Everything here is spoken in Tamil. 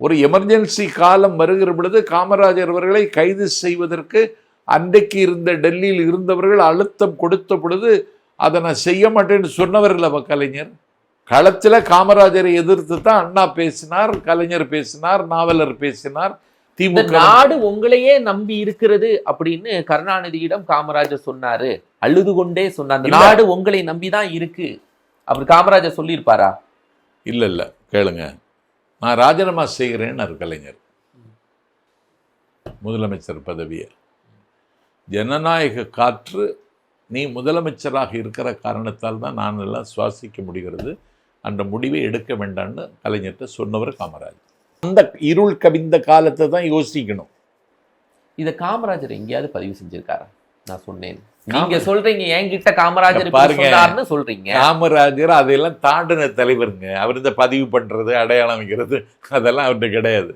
ஒரு எமர்ஜென்சி காலம் வருகிற பொழுது காமராஜர் அவர்களை கைது செய்வதற்கு அன்றைக்கு இருந்த டெல்லியில் இருந்தவர்கள் அழுத்தம் கொடுத்த பொழுது அதை நான் செய்ய மாட்டேன்னு சொன்னவர் இல்லவா கலைஞர். களத்தில் காமராஜரை எதிர்த்து தான் அண்ணா பேசினார், கலைஞர் பேசினார், நாவலர் பேசினார். திமுக நாடு உங்களையே நம்பி இருக்கிறது அப்படின்னு கருணாநிதியிடம் காமராஜர் சொன்னாரு, அழுது கொண்டே சொன்னார். நாடு உங்களை நம்பிதான் இருக்கு அப்படி காமராஜர் சொல்லியிருப்பாரா? இல்ல கேளுங்க, நான் ராஜினாமா செய்கிறேன்னு கலைஞர் முதலமைச்சர் பதவியை. ஜனநாயக காற்று நீ முதலமைச்சராக இருக்கிற காரணத்தால் தான் நான் எல்லாம் சுவாசிக்க முடிகிறது, அந்த முடிவை எடுக்க வேண்டாம்னு கலைஞர்கிட்ட சொன்னவர் காமராஜர். அந்த இருள் கவிந்த காலத்தை தான் யோசிக்கணும். இத காமராஜர் எங்கேயாவது பதிவு செஞ்சிருக்காரா? நான் சொன்னேன், நீங்க சொல்றீங்க என்கிட்ட காமராஜர் பாருங்க சொல்றீங்க. காமராஜர் அதையெல்லாம் தாண்டின தலைவருங்க. அவர் இந்த பதிவு பண்றது, அடையாளம் வைக்கிறது அதெல்லாம் அவர்கிட்ட கிடையாது.